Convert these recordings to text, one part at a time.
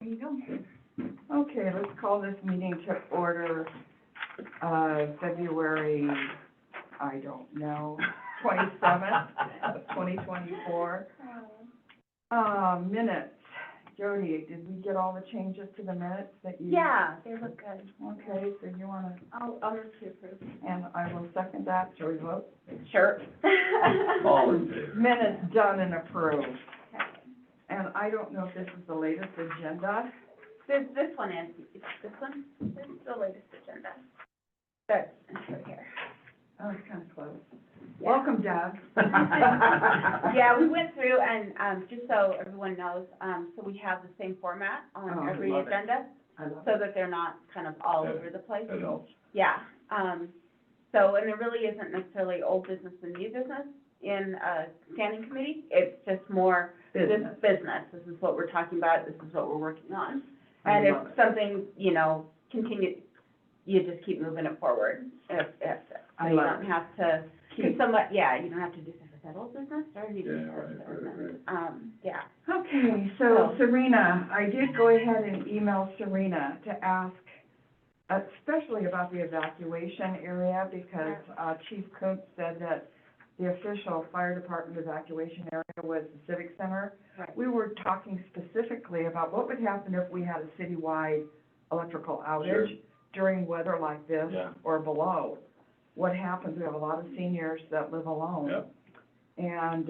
There you go. Okay, let's call this meeting to order, February, I don't know, 27th, 2024. Minutes. Jody, did we get all the changes to the minutes that you? Yeah, they look good. Okay, so you wanna, I'll move to approve. and I will second that, shall we vote? Sure. All in favor? Minutes done and approved. Okay. And I don't know if this is the latest agenda. This one is, this one, this is the latest agenda. That's right here. Oh, it's kind of close. Yeah. Welcome, Deb. Yeah, we went through and, just so everyone knows, so we have the same format Oh, on I every love it. agenda, I love so it. that they're not kind of all Yeah. over the place. That helps. Yeah, so, and there really isn't necessarily old business and new business in a standing committee. It's just more this business. This is what we're talking about, this is what we're working on. I And if love it. something, you know, continue, you just keep moving it forward. If, I you love don't it. have to, because Keep- somebody, yeah, you don't have to do, is that old business or new Yeah, business? right. Yeah. Okay, so Serena, I did go ahead and email Serena to ask, especially about the evacuation area, because, Chief Kuntz said that the official fire department evacuation area was the Civic Center. Right. We were talking specifically about what would happen if we had a citywide electrical Sure. outage during weather like this Yeah. or below. What happens, we have a lot of seniors that live alone. Yep. And,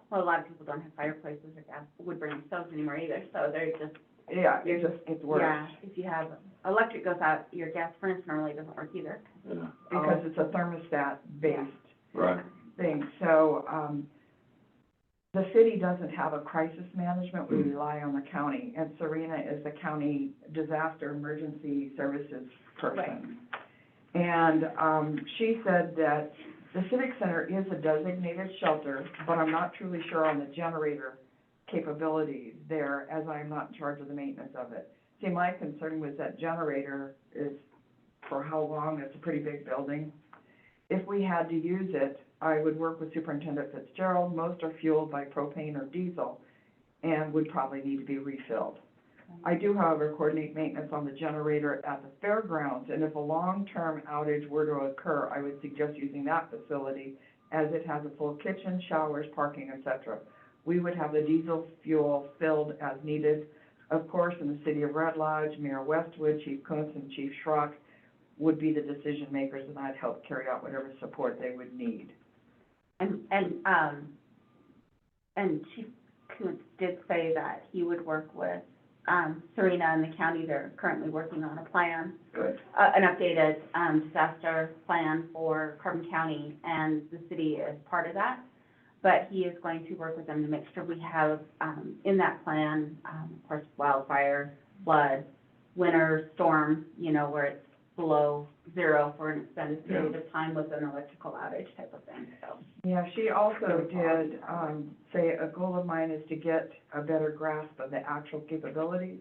Well, a lot of people don't have fireplaces or gas, wood burning stoves anymore either, so they're just, yeah, it just gets worse. yeah, if you have, electric goes out, your gas furnace normally doesn't work either. Yeah, Because it's a thermostat-based right. thing. So, the city doesn't have a crisis management, we rely on the county, and Serena is the county disaster emergency services person. And, she said that the Civic Center is a designated shelter, but I'm not truly sure on the generator capabilities there, as I'm not in charge of the maintenance of it. See, my concern was that generator is, for how long, it's a pretty big building. If we had to use it, I would work with Superintendent Fitzgerald. Most are fueled by propane or diesel and would probably need to be refilled. I do, however, coordinate maintenance on the generator at the fairgrounds, and if a long-term outage were to occur, I would suggest using that facility as it has a full kitchen, showers, parking, etc. We would have the diesel fuel filled as needed. Of course, in the city of Red Lodge, Mayor Westwood, Chief Kuntz, and Chief Schrock would be the decision makers, and I'd help carry out whatever support they would need. And Chief Kuntz did say that he would work with, Serena and the county. They're currently working on a plan, Good. an updated, disaster plan for Carbon County, and the city is part of that. But he is going to work with them to make sure we have, in that plan, of course, wildfire, flood, winter storm, you know, where it's below zero for an extended period of time with an electrical outage type of thing, so. Yeah, she also did, say a goal of mine is to get a better grasp of the actual capabilities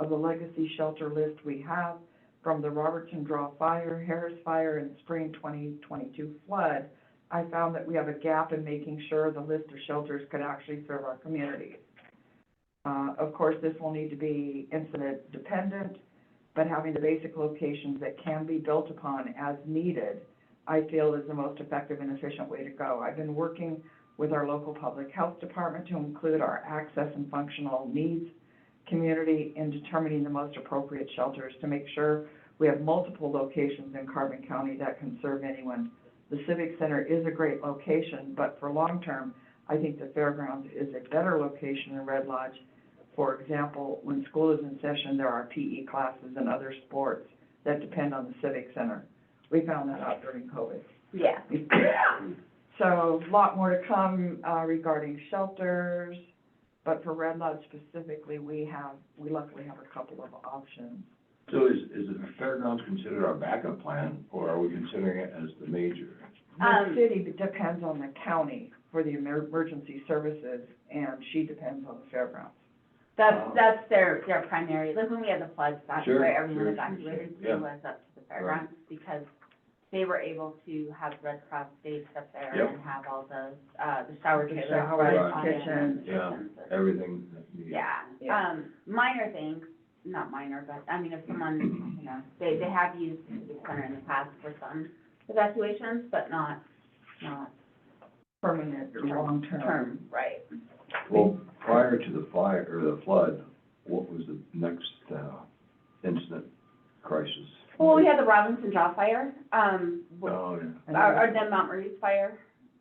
of the legacy shelter list we have from the Robertson Draw Fire, Harris Fire, and Spring 2022 flood. I found that we have a gap in making sure the list of shelters could actually serve our communities. Of course, this will need to be incident dependent, but having the basic locations that can be built upon as needed, I feel is the most effective and efficient way to go. I've been working with our local public health department to include our access and functional needs community in determining the most appropriate shelters to make sure we have multiple locations in Carbon County that can serve anyone. The Civic Center is a great location, but for long-term, I think the fairgrounds is a better location than Red Lodge. For example, when school is in session, there are PE classes and other sports that depend on the Civic Center. We found that out during COVID. Yeah. So a lot more to come regarding shelters, but for Red Lodge specifically, we luckily have a couple of options. So is the fairgrounds considered our backup plan, or are we considering it as the major? The city depends on the county for the emergency services, and she depends on the fairgrounds. That's their primary, like when we had the floods, that's Sure, where everyone sure, evacuated, sure, yeah. was up to the fairgrounds, because they were able to have Red Cross stakes up there Yep. and have all the shower The trailers. showers, right, kitchens. Yeah, kitchens and- everything that you need. Yeah, Yeah. minor things, not minor, but, I mean, if someone, you know, they have used the center in the past for some evacuations, but not Permanent or long-term. term, right? Well, prior to the fire, or the flood, what was the next, incident crisis? Well, we had the Robinson Jaw Fire, Oh, yeah. And or then Mount Maurice Fire,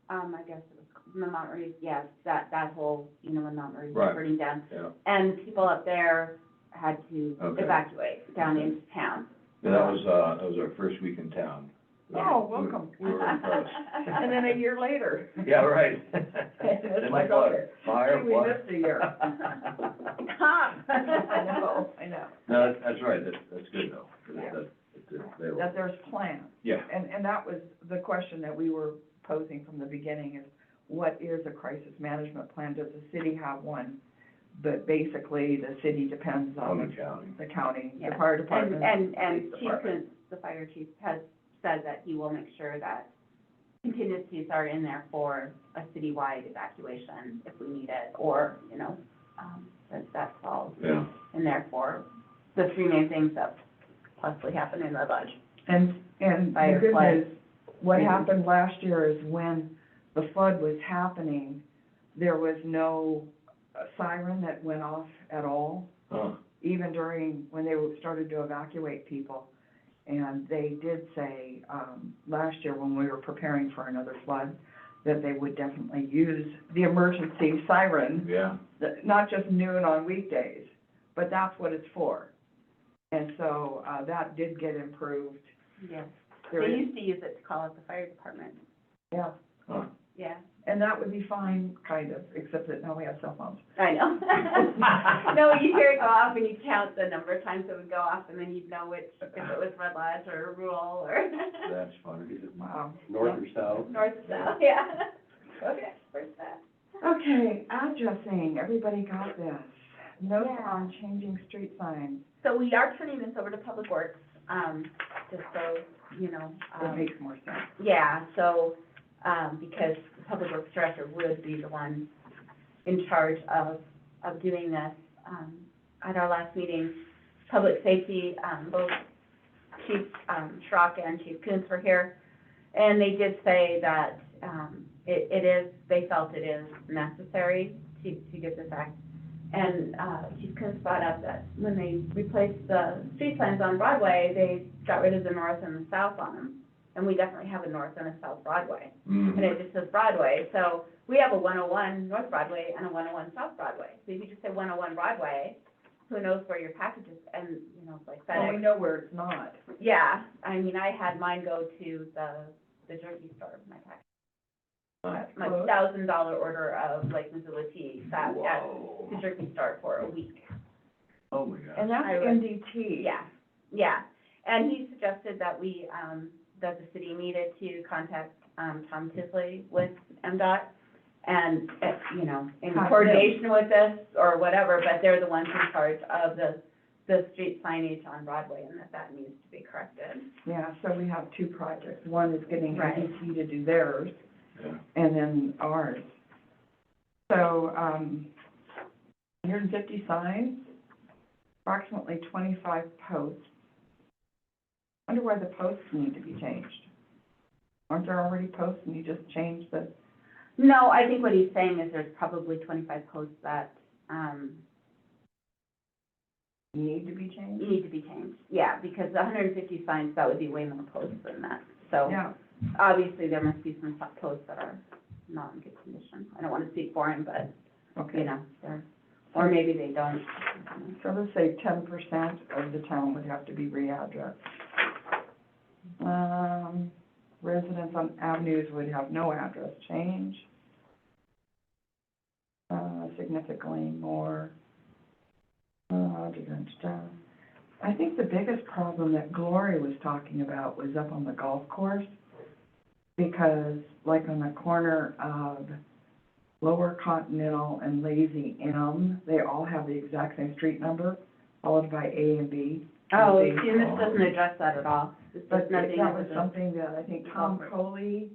I guess it was the Mount Maurice, yes, that whole, you know, when Mount Maurice was Right. burning down. Yeah, And people up there had to Okay. evacuate down Okay. into town. and that was our first week in town. Oh, welcome. We were impressed. And then a year later. Yeah, right. It's Then like, the flood. okay, Fire, we flood. missed a year. I know. No, that's right, that's good though. Yeah. They were- That there's plans. Yeah, And that was the question that we were posing from the beginning is, what is a crisis management plan? Does the city have one? But basically, the city depends on on the county. the county, the Yeah. fire department. And police Chief department. Kuntz, the fire chief, has said that he will make sure that contingencies are in there for a citywide evacuation if we need it, or, you know, that's all Yeah, in there for the three main things that possibly happen in the budget. And the Fire, good flood. news, what Mhm. happened last year is when the flood was happening, there was no siren that went off at all, huh, even during, when they started to evacuate people. And they did say, last year when we were preparing for another flood, that they would definitely use the emergency siren, yeah, not just noon on weekdays, but that's what it's for. And so, that did get improved. Yes. There They is- used to use it to call out the fire department. Yeah, huh. Yeah, and that would be fine, kind of, except that now we have cell phones. I know. No, you hear it go off and you count the number of times it would go off, and then you'd know which, if it was Red Lodge or rural or That's funny. Wow. North or south? north or south, yeah. Okay, where's that? Okay, addressing, everybody got this. Notes Yeah. on changing street signs, So we are turning this over to Public Works, just so, you know, that makes more sense. yeah, so, because the Public Works Director would be the one in charge of doing this. At our last meeting, Public Safety, both Chief, Schrock and Chief Kuntz were here, and they did say that, it is, they felt it is necessary to get this act. And, Chief Kuntz brought up that when they replaced the street signs on Broadway, they got rid of the north and the south on them. And we definitely have a north and a south Broadway, and it just says Broadway. So we have a 101 North Broadway and a 101 South Broadway. So if you just say 101 Broadway, who knows where your package is, and, you know, like Well, we FedEx. know where it's not. Yeah, I mean, I had mine go to the jerky store, my package. My Close. $1,000 order of Lake Missoula tea sat at Whoa. the jerky store for a week. Oh, my God. And that's I would- NDT. Yeah, and he suggested that we, that the city needed to contact, Tom Tisley with MDOT, and, you know, in Talk to them. coordination with this, or whatever, but they're the ones in charge of the street signage on Broadway, and that needs to be corrected. Yeah, so we have two projects. One is getting Right. NDT to do theirs, Yeah. and then ours. So, 150 signs, approximately 25 posts. Wonder why the posts need to be changed. Aren't there already posts and you just change the, No, I think what he's saying is there's probably 25 posts that, need to be changed? need to be changed. Yeah, because 150 signs, that would be way more posts than that. So Yeah, obviously, there must be some posts that are not in good condition. I don't want to speak for him, but, you okay. know, they're, or maybe they don't. So let's say 10% of the town would have to be readdressed. Residents on avenues would have no address change. Significantly more. I think the biggest problem that Glory was talking about was up on the golf course, because like on the corner of Lower Continental and Lazy M, they all have the exact same street number, followed by A and B. Oh, would be- see, and this doesn't address that at all. This does But nothing. that was with the- something that I think Tom Developer. Coley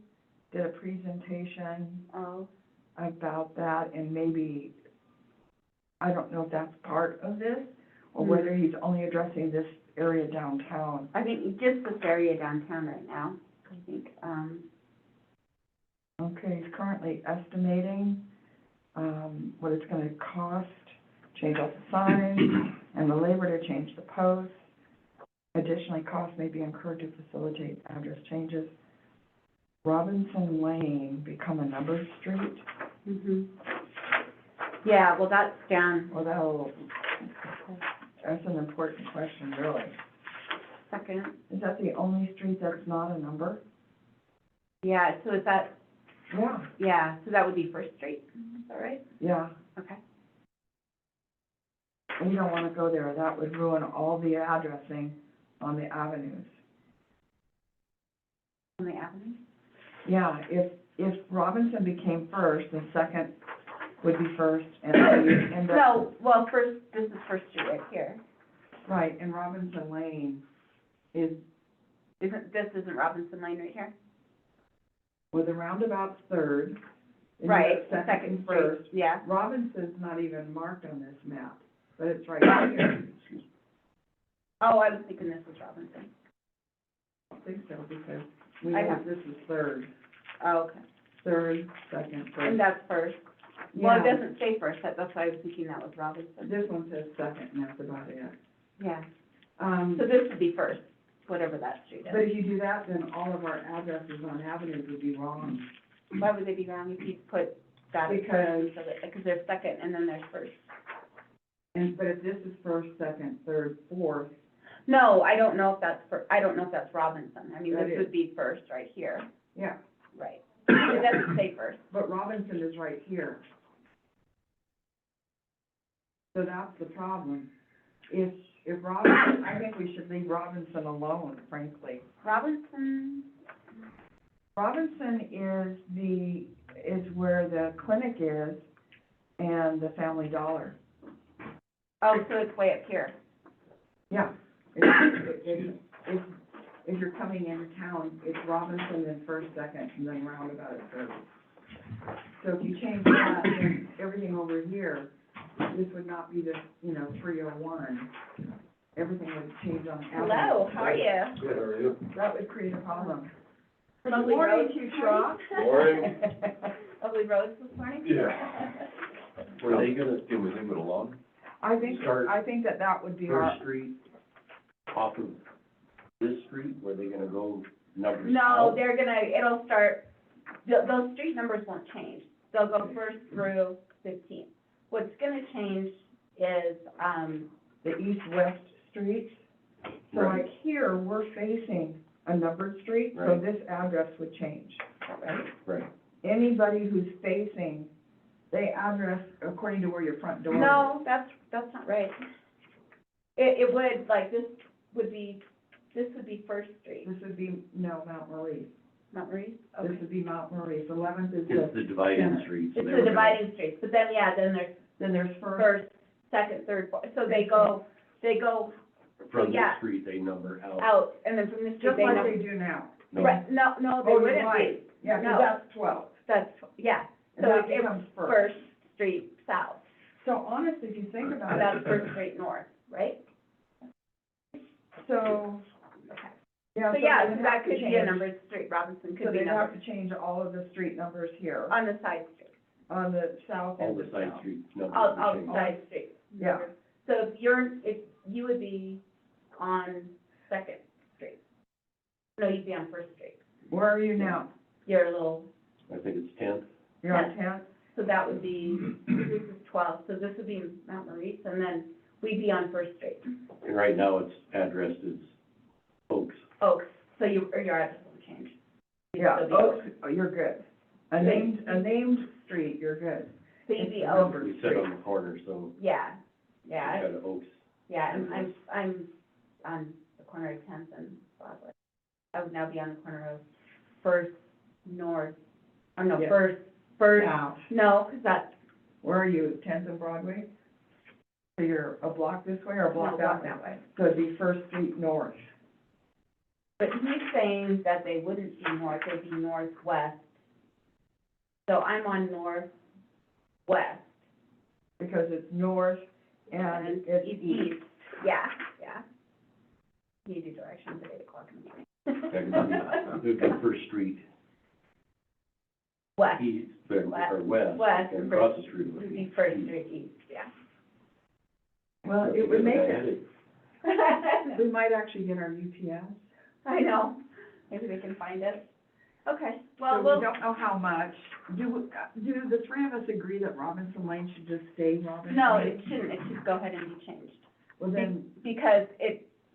did a presentation Oh, about that, and maybe, I don't know if that's part of this, or whether he's only addressing this area downtown. I think just this area downtown right now, I think, Okay, he's currently estimating, what it's gonna cost, change out the signs, and the labor to change the posts. Additionally, costs may be incurred to facilitate address changes. Robinson Lane become a numbered street? yeah, well, that's down Well, that's an important question, really. second. Is that the only street that's not a number? Yeah, so is that, Yeah. yeah, so that would be First Street, is that right? Yeah, Okay. we don't wanna go there, that would ruin all the addressing on the avenues. On the avenue? Yeah, if Robinson became first, then second would be first, and then you'd end up. No, well, first, this is First Street right here. Right, and Robinson Lane is, Isn't Robinson Lane right here? well, the roundabout's third. and you Right, got Second first. Street, yeah. Robinson's not even marked on this map, but it's right here. Oh, I was thinking this was Robinson. I think so, because we I know have- this is third, Oh, okay. third, second, And first. that's first. Well, it Yeah, doesn't say first, that's why I was thinking that was Robinson. this one says second, and that's about it. Yeah, so this would be first, whatever that street But is. if you do that, then all of our addresses on avenues would be wrong, Why would they be wrong if you put that as because, first, so that, because there's second and then there's first? but if this is first, second, third, fourth, No, I don't know if that's I don't know if that's Robinson. I mean, That this is. would be first right here. yeah, Right. It doesn't say first. but Robinson is right here. So that's the problem. If Robinson, I think we should leave Robinson alone, frankly. Robinson, Robinson is where the clinic is and the Family Dollar. oh, so it's way up here. Yeah. If you're coming into town, it's Robinson, then first, second, and then roundabout at third. So if you change that, then everything over here, this would not be the, 301. Everything would change on Avenue. Hello, how are you? Good, how are you? That would create a problem. Lovely Morning, roads Chief this Shaw. Morning. Lovely roads this morning? Yeah. Were they gonna, can we leave it alone? I think that would be our, First Street off of this street, were they gonna go numbers No, out? they're gonna, it'll start, those street numbers won't change. They'll go first through 15. What's gonna change is, the east-west streets. So Right. like here, we're facing a numbered street, so Right. this address would change, right? Right, Anybody who's facing, they address according to where your front door is. no, that's not right. It would, like, this would be First Street, This would be, no, Mount Maurice. Mount Maurice? This Okay. would be Mount Maurice. 11th is it's the, the dividing center. streets. so It's they the were gonna- dividing streets, but then, yeah, then there's then there's first, first, second, third, fourth, so they go From this yeah. street, they number out. out, and then from this street, just they like know. they do now. No. Right, no, they Oh, you're wouldn't be. right. Yeah, 'cause No. that's 12. That's, yeah, And so that it becomes first. First Street South, So honestly, if you think about that's it, First Street North, right? so, Okay. yeah. So, yeah, they'd so have that to could be a change- numbered street, Robinson So could be they'd have numbered, to change all of the street numbers here on the side street, on the south All end the of side town. streets numbers out, would change. outside street. Yeah. numbered. So if you would be on Second Street. No, you'd be on First Street. Where are you now? You're a little, I think it's 10th. You're on 10th? so that would be, this is 12, so this would be Mount Maurice, and then we'd be on First Street. And right now, it's addressed as Oaks. Oaks, so your address won't change. You'd Yeah, still be Oaks, oh, you're good. A named street, you're good. So you'd be It's Oaks, numbered We sit street. on the corner, so yeah, we yeah, got Oaks. yeah, I'm on the corner of Tenth and Broadway. I would now be on the corner of First North, oh no, Yeah. First, Now, no, 'cause that's, where are you, 10th and Broadway? So you're a block this way or a block No, that walk way? that way. So it'd be First Street North. But he's saying that they wouldn't be north, they'd be northwest. So I'm on northwest. Because it's north and it's east. Yeah, yeah. You do directions at 8:00 in the morning. It would be First Street West, east, or west, West, and and across First, the street would would be be. First Street East, yeah. Well, it would make it, Headache. we might actually get our UPS. I know, maybe they can find it. Okay, So well, we we'll, don't know how much. Do the three of us agree that Robinson Lane should just stay Robinson? no, Lane? it shouldn't, it should go ahead and be changed. Well, then, Because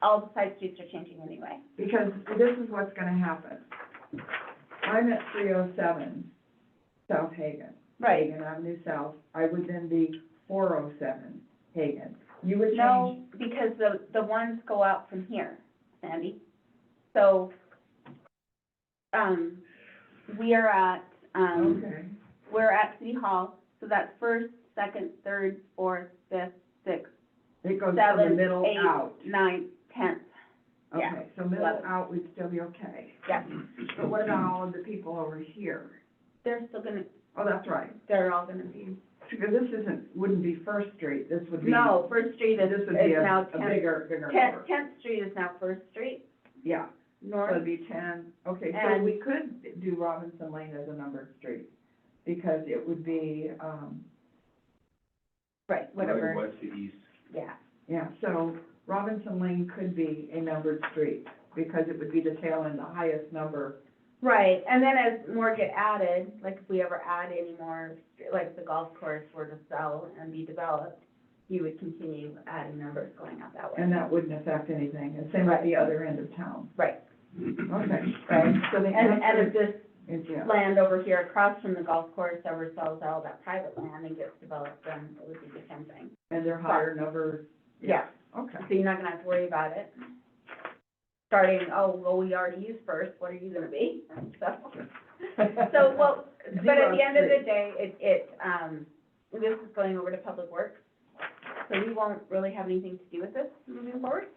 all the side streets are changing anyway. because this is what's gonna happen. I'm at 307 South Hagen. Hagen Avenue South. I would then be 407 Hagen. You would No, change, because the ones go out from here, Sandy. So, we are at, okay. we're at City Hall, so that's first, second, third, fourth, fifth, sixth, It goes from the seventh, middle out. eighth, ninth, 10th. yeah, Okay, so middle 11. out would still be okay. Yeah, But what about all of the people over here? they're still gonna, Oh, that's right. they're all gonna be, Because this wouldn't be First Street, this would be. no, First Street is This would be now a 10th. bigger 10th Street is now First Street, Yeah, so north, it'd be 10, okay, so And- we could do Robinson Lane as a numbered street, because it would be, right, whatever, West to east. yeah. yeah, so Robinson Lane could be a numbered street, because it would be the tail end, the highest number. Right, and then as more get added, like if we ever add any more, like the golf course were to sell and be developed, you would continue adding numbers going out that way. And that wouldn't affect anything, and same at the other end of town. Right, Okay. right. So the And answer if this is yes. land over here across from the golf course ever sells all that private land and gets developed, then it would be the same thing. And they're higher numbers. Yeah, Okay. so you're not gonna have to worry about it. Starting, oh, well, we already used first, what are you gonna be? So, well, but at the end of the day, this is going over to Public Works, so we won't really have anything to do with this moving forward.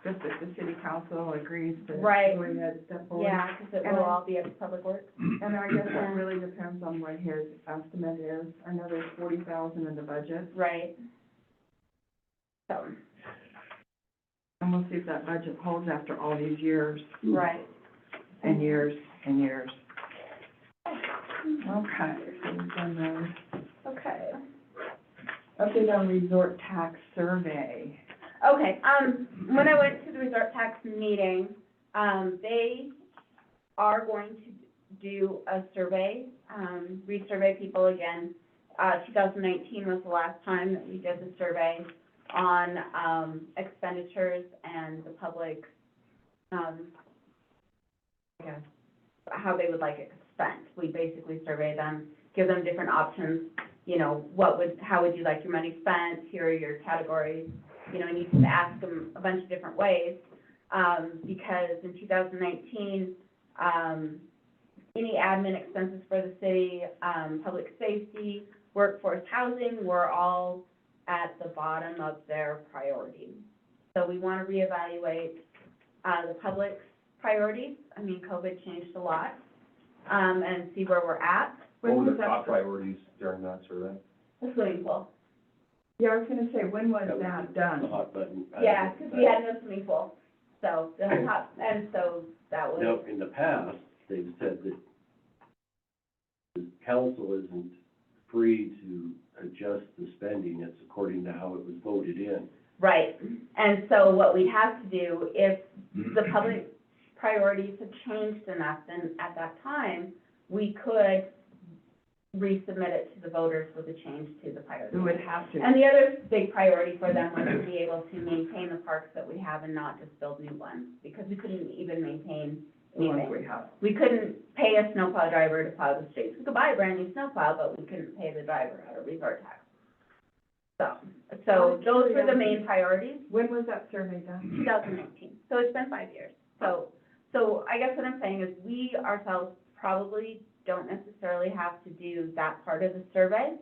Just if the city council agrees to go Right. ahead, step forward. Yeah, because it And will I- all be up to Public Works. And I guess that really depends on what his estimate is. I know there's 40,000 in the budget, Right. So, and we'll see if that budget holds after all these years right. and years and years. Okay, so we've done those. Okay. Update on resort tax survey. Okay, when I went to the resort tax meeting, they are going to do a survey, resurvey people again. 2019 was the last time that we did the survey on, expenditures and the public, I guess, how they would like it spent. We basically survey them, give them different options, you know, how would you like your money spent? Here are your categories. You know, and you can ask them a bunch of different ways, because in 2019, any admin expenses for the city, public safety, workforce housing were all at the bottom of their priority. So we want to reevaluate, the public's priorities. I mean, COVID changed a lot, and see where we're at. What When were was the that? top priorities during that survey? The swimming pool. Yeah, I was gonna say, when was was that The done? hot button. Yeah, because we had no swimming pool, so the top, and so that was. Now, in the past, they've said that the council isn't free to adjust the spending, it's according to how it was voted in. Right, and so what we'd have to do, if the public priorities have changed enough, then at that time, we could resubmit it to the voters with a change to the priority. We would have to. And the other big priority for them was to be able to maintain the parks that we have and not just build new ones, because we couldn't even maintain The ones anything. we have. We couldn't pay a snowplow driver to plow the streets. We could buy a brand new snowplow, but we couldn't pay the driver out of resort tax. So those were the main priorities, When was that survey done? 2019. So it's been 5 years. So I guess what I'm saying is we ourselves probably don't necessarily have to do that part of the survey,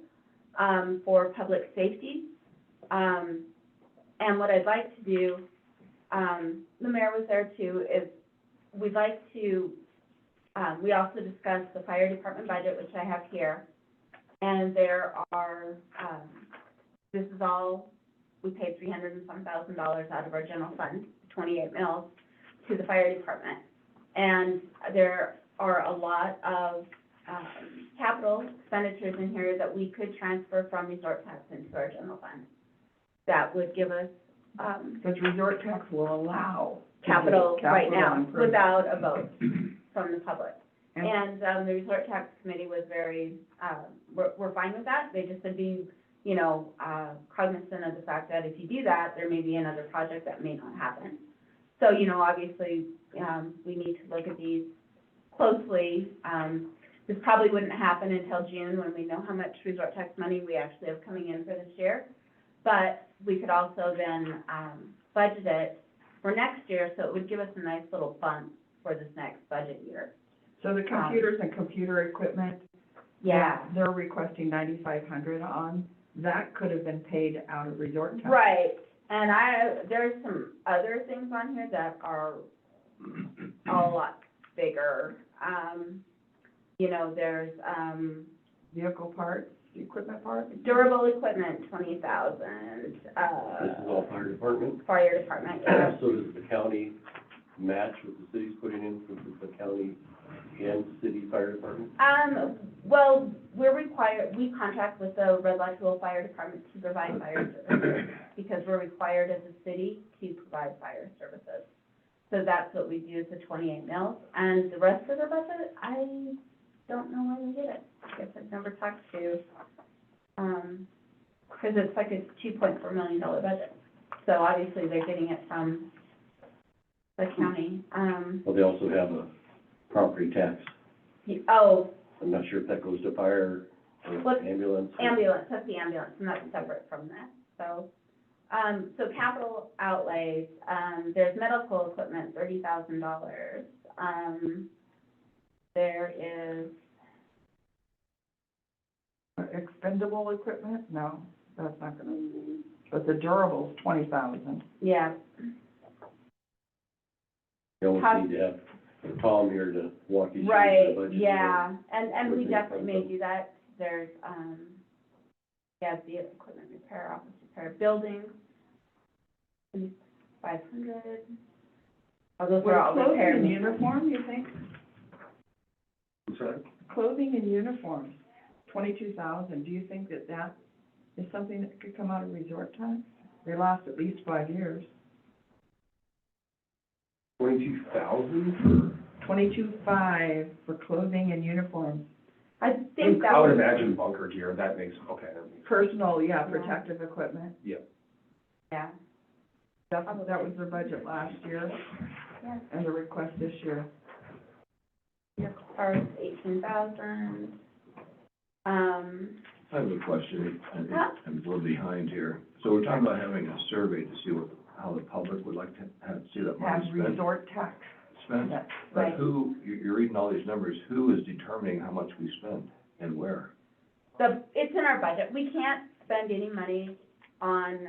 for public safety. And what I'd like to do, the mayor was there too, is we'd like to, we also discussed the fire department budget, which I have here. And there are, this is all, we paid $300 and some thousand out of our general fund, 28 mils, to the fire department. And there are a lot of capital expenditures in here that we could transfer from resort tax into our general fund. That would give us Because resort tax will allow. to do capital right capital now improvement. without a vote from the public. And- And the resort tax committee was very, we're fine with that. They just said being, you know, cognizant of the fact that if you do that, there may be another project that may not happen. So, you know, obviously, we need to look at these closely. This probably wouldn't happen until June when we know how much resort tax money we actually have coming in for this year. But we could also then, budget it for next year, so it would give us a nice little bump for this next budget year. So the computers and computer equipment. Yeah. that They're requesting 9,500 on, that could have been paid out of resort tax. Right, and there's some other things on here that are a lot bigger. You know, there's, Vehicle parts, equipment parts. durable equipment, 20,000, This is all fire department. fire department, yeah. So does the county match what the city's putting in for the county and city fire department? Well, we're required, we contract with the Red Lodge Rural Fire Department to provide fire services, because we're required as a city to provide fire services. So that's what we do, is the 28 mils, and the rest of the budget, I don't know where they did it. I guess I've never talked to, because it's like a $2.4 million budget. So obviously, they're getting it from the county. Well, they also have a property tax. Oh, I'm not sure if that goes to fire or What- ambulance. or- ambulance, that's the ambulance, and that's separate from that, so. So capital outlays, there's medical equipment, $30,000. There is, Expendable equipment, no, that's not gonna, but the durables, 20,000. yeah, You almost How- need to have Tom here to walk you through the right, budget. yeah, and we With the definitely may equipment. do that. There's, the equipment repair, office repair, buildings, 500. Oh, those Would are all clothing repair. and uniform, you think? I'm sorry? Clothing and uniforms, 22,000, do you think that that is something that could come out of resort tax? They last at least 5 years. 22,000 22.5 for clothing and uniforms. I think that I would was, imagine bunker gear, that makes, okay, that makes. Personal, yeah, protective equipment. yeah, That was their budget last year yeah. and the request this year. Your car's 18,000. I have a question, Huh? I'm a little behind here. So we're talking about having a survey to see how the public would like to see that Have money spent. resort tax. That's But Right. who, you're reading all these numbers, who is determining how much we spend and where? It's in our budget. We can't spend any money on,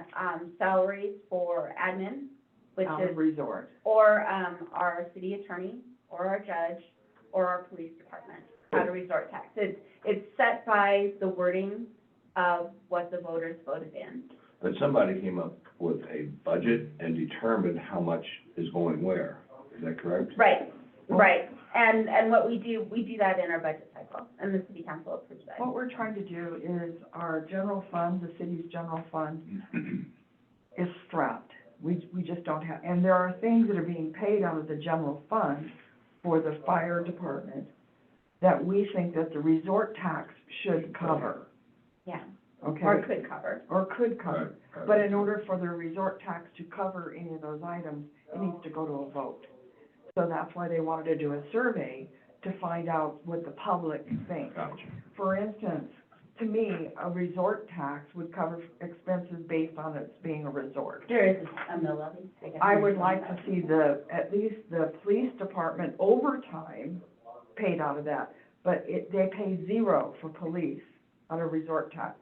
salaries for admin, which out is, of resort. or, our city attorney, or our judge, or our police department, out of resort tax. It's set by the wording of what the voters voted in. But somebody came up with a budget and determined how much is going where. Is that correct? Right, right. And what we do that in our budget cycle, and the city council approves that. What we're trying to do is our general fund, the city's general fund, is strapped. We just don't have, and there are things that are being paid out of the general fund for the fire department that we think that the resort tax should cover, Yeah, okay? or could cover. Or could cover. Right. But in order for the resort tax to cover any of those items, it needs to go to a vote. So that's why they wanted to do a survey to find out what the public thinks. Gotcha. For instance, to me, a resort tax would cover expenses based on it being a resort. There is a mill levy, I guess. I would like to see at least the police department overtime paid out of that, but they pay zero for police out of resort tax,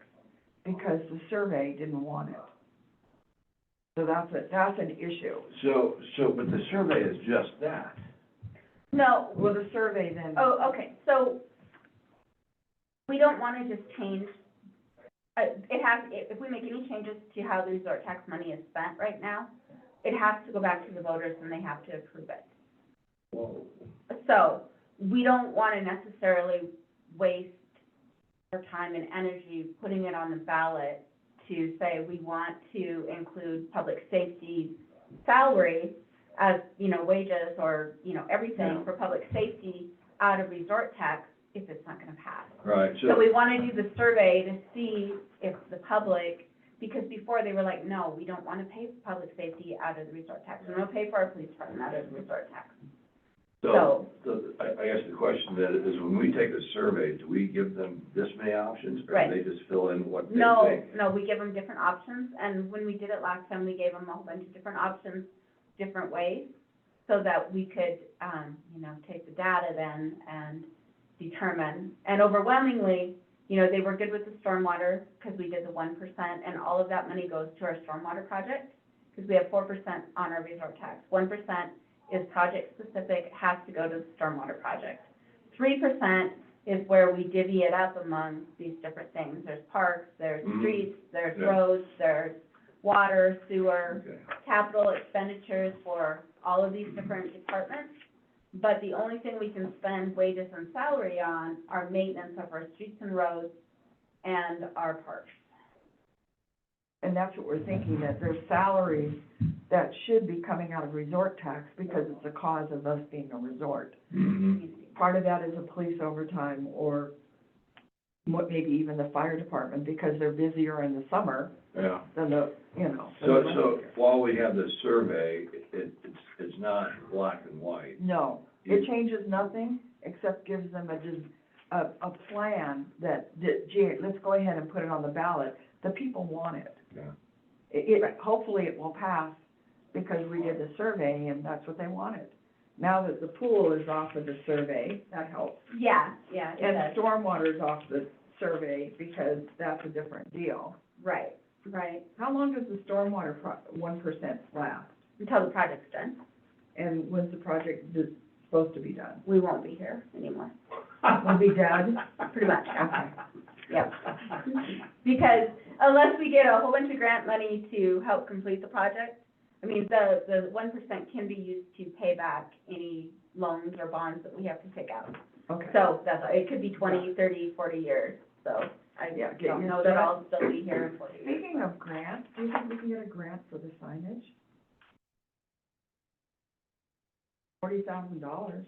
because the survey didn't want it. So that's an issue. But the survey is just that. No, Well, the survey then. oh, okay, so we don't wanna just change, if we make any changes to how the resort tax money is spent right now, it has to go back to the voters and they have to approve it. Whoa. So, we don't wanna necessarily waste our time and energy putting it on the ballot to say we want to include public safety salary as, you know, wages or, you know, everything Yeah. for public safety out of resort tax if it's not gonna pass. Right, So we wanna do the survey to see if the public, because before they were like, no, we don't wanna pay for public safety out of the resort tax. We don't pay for our police department out of the resort tax. so, I guess the question then is, when we take a survey, do we give them this many options? Or Right. do they just fill in what they No, think? no, we give them different options, and when we did it last time, we gave them a whole bunch of different options, different ways, so that we could, you know, take the data then and determine. And overwhelmingly, you know, they were good with the stormwater, because we did the 1%, and all of that money goes to our stormwater project, because we have 4% on our resort tax. 1% is project-specific, has to go to the stormwater project. 3% is where we divvy it up among these different things. There's parks, there's Mhm. streets, there's Yeah. roads, there's water, sewer, Okay. capital expenditures for all of these different departments. But the only thing we can spend wages and salary on are maintenance of our streets and roads and our parks. And that's what we're thinking, that there's salaries that should be coming out of resort tax because it's a cause of us being a resort. Mhm. Part of that is a police overtime or what, maybe even the fire department, because they're busier in the summer Yeah. than the, you know. than So, the so winter. while we have this survey, it's not black and white. No, it changes nothing, except gives them a plan that, gee, let's go ahead and put it on the ballot. The people want it. Yeah. Hopefully it will pass because we did the survey and that's what they wanted. Now that the pool is off of the survey, that helps. Yeah, it And does. stormwater's off the survey because that's a different deal. Right. How long does the stormwater 1% last? Until the project's done, And when's the project supposed to be done? we won't be here anymore, We'll be dead? pretty much. Okay. Yep. Because unless we get a whole bunch of grant money to help complete the project, I mean, the 1% can be used to pay back any loans or bonds that we have to take out. Okay. So it could be 20, 30, 40 years, so I Yeah, get don't used know to that it. I'll still be here in 40 years. Speaking of grants, do you think we can get a grant for the signage? $40,000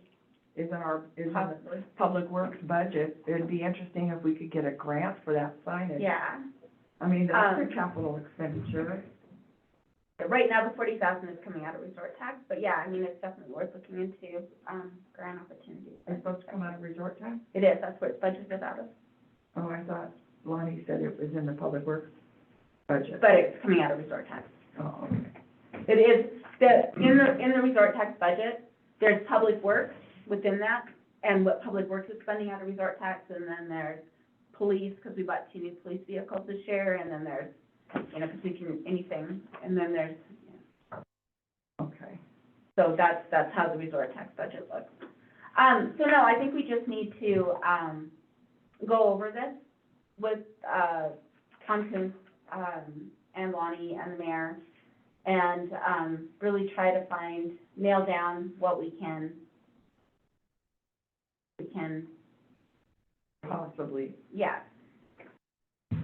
is in the Possibly. Public Works budget. It'd be interesting if we could get a grant for that signage. Yeah. I mean, that's a Um, capital expenditure. Right now, the 40,000 is coming out of resort tax, but yeah, I mean, it's definitely worth looking into, grant opportunities. It's supposed to come out of resort tax? It is, that's what it's budgeted out of, Oh, I thought Lonnie said it was in the Public Works budget. but it's coming out of resort tax. Oh, okay. It is, in the resort tax budget, there's public works within that, and what public works is spending out of resort tax, and then there's police, because we bought 2 new police vehicles this year, and then there's, you know, because we can, anything, and then there's, Okay. so that's how the resort tax budget looks. So no, I think we just need to, go over this with, Tom Coons, and Lonnie and the mayor, and, really try to nail down what we can, Possibly. yeah.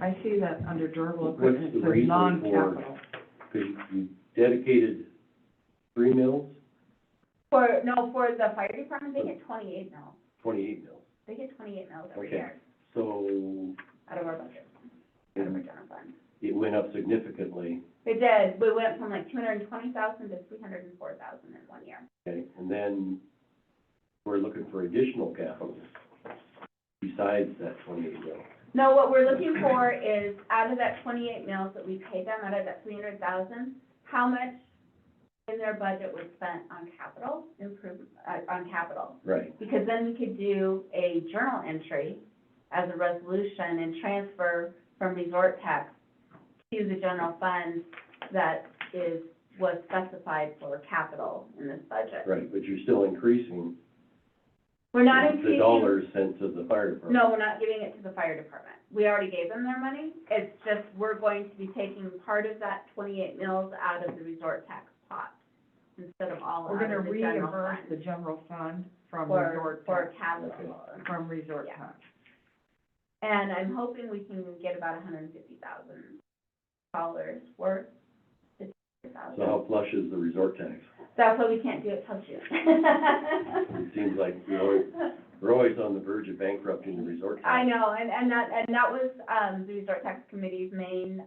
I see that under durable What's equipment, the it says reason non-capital. Because you dedicated 3 mills, For the fire department, they get 28 mils. 28 mills. They get 28 mils every Okay. year So out of our budget, out of our general fund. it went up significantly, It did, we went from like 220,000 to 304,000 in 1 year. okay? And then we're looking for additional capital besides that 28 mills. No, what we're looking for is out of that 28 mils that we paid them, out of that 300,000, how much in their budget was spent on capital on capital? Right. Because then we could do a journal entry as a resolution and transfer from resort tax to the general fund that was specified for capital in this budget. Right, but you're still increasing We're not the increasing. dollars sent to the fire department. No, we're not giving it to the fire department. We already gave them their money. It's just, we're going to be taking part of that 28 mills out of the resort tax pot instead of all We're out gonna of the general reimburse fund the general fund from for, resort for tax, capital. from resort Yeah. tax. And I'm hoping we can get about $150,000 worth. to $200,000. So how flush is the resort tax? That's why we can't do it till June. It seems like we're always on the verge of bankrupting the resort tax. I know, and that was, the Resort Tax Committee's main,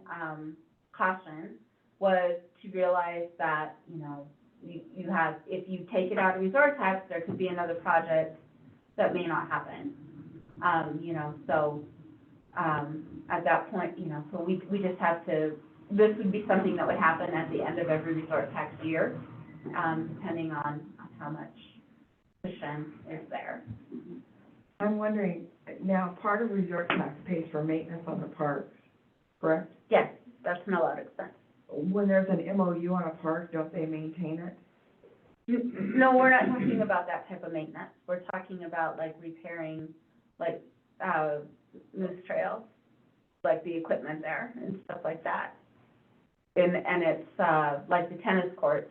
caution, was to realize that, you know, you have, if you take it out of resort tax, there could be another project that may not happen. You know, so, at that point, you know, so we just have to, this would be something that would happen at the end of every resort tax year, depending on how much cushion is there. I'm wondering, now, part of resort tax pays for maintenance on the parks, correct? Yes, that's an allowed expense. When there's an MOU on a park, don't they maintain it? No, we're not talking about that type of maintenance. We're talking about like repairing, like, moose trails, like the equipment there and stuff like that. And it's, like the tennis courts,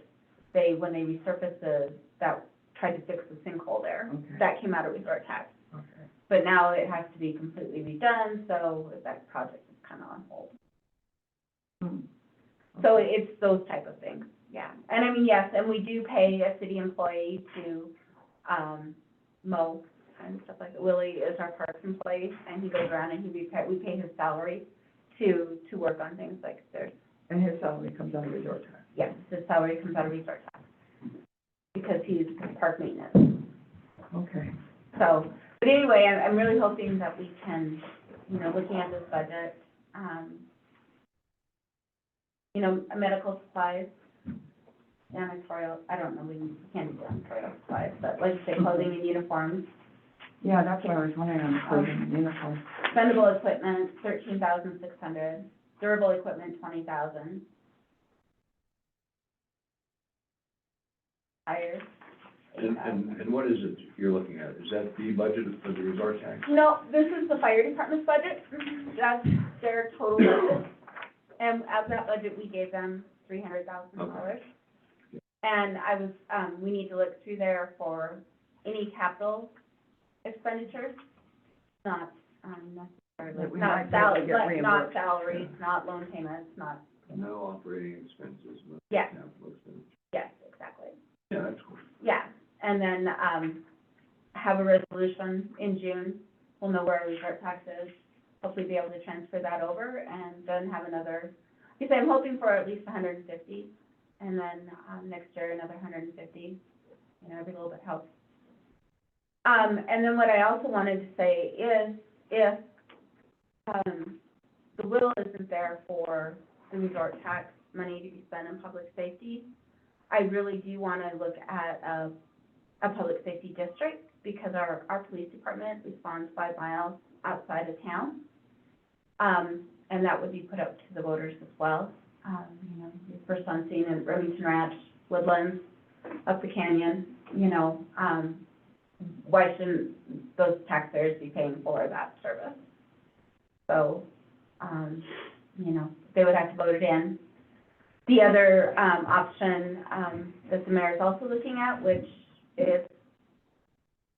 when they resurfaced that tried to fix the sinkhole there, Okay. that came out of resort tax. Okay. But now it has to be completely redone, so that project is kind of on hold. Hmm. So it's those type of things, yeah. And I mean, yes, and we do pay a city employee to, mow and stuff like that. Willie is our parks employee, and he goes around and we pay his salary to work on things like there's, And his salary comes out of resort tax. yes, his salary comes out of resort tax, because he's park maintenance. Okay. So, but anyway, I'm really hoping that we can, you know, looking at this budget, you know, medical supplies, janitorial, I don't know, we can't do janitorial supplies, but like you say, clothing and uniforms. Yeah, that's what I was wondering on the clothing and uniform. Spendable equipment, 13,600, durable equipment, 20,000. Tires, 8,000. And what is it you're looking at? Is that the budget for the resort tax? No, this is the fire department's budget, that's their total budget. And out of that budget, we gave them $300,000. And I was, we need to look through there for any capital expenditures, not, necessarily, That we not might be able to get not reimbursed. salaries, not loan payments, not, No operating expenses, no Yes. capital expenses. yes, exactly. Yeah, that's cool. Yeah, and then, have a resolution in June, we'll know where our resort tax is, hopefully be able to transfer that over, and then have another, because I'm hoping for at least 150, and then, next year, another 150, you know, every little bit helps. And then what I also wanted to say is, if, the will isn't there for the resort tax money to be spent in public safety, I really do want to look at a public safety district, because our police department responds 5 miles outside of town. And that would be put up to the voters as well. You know, first on scene in Remington Ranch, Woodlands, up the canyon, you know, why shouldn't those taxpayers be paying for that service? So, you know, they would have to vote it in. The other, option, that the mayor is also looking at, which is,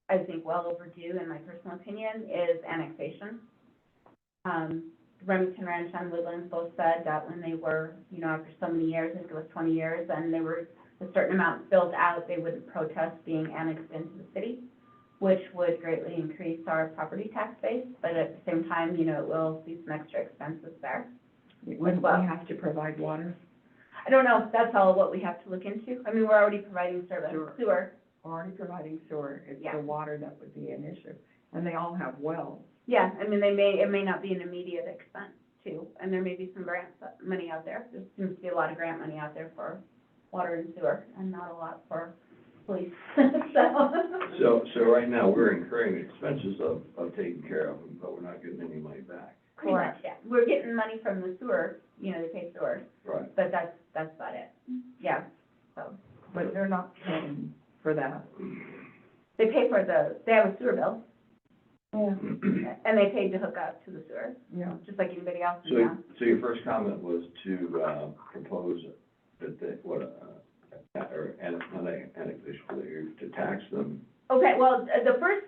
I think, well overdue in my personal opinion, is annexation. Remington Ranch and Woodlands both said that when they were, you know, after so many years, I think it was 20 years, and they were a certain amount built out, they wouldn't protest being annexed into the city, which would greatly increase our property tax base, but at the same time, you know, it will see some extra expenses there. Wouldn't Well- we have to provide water? I don't know, that's all what we have to look into. I mean, we're already providing service, sewer. Already providing sewer, it's Yeah. the water that would be an issue. And they all have wells. Yeah, I mean, it may not be an immediate expense too, and there may be some grant money out there. There seems to be a lot of grant money out there for water and sewer, and not a lot for police, so. So right now, we're incurring expenses of taking care of them, but we're not getting any money back. Pretty much, yeah. We're getting money from the sewer you know, they pay sewer, Right. but that's about it. Yeah, so, But they're not paying for that. they pay for they have a sewer bill, Yeah. and they paid to hook up to the sewer, Yeah. just like anybody else in So, town. so your first comment was to, propose that they, or not annexation, to tax them. Okay, well, the first,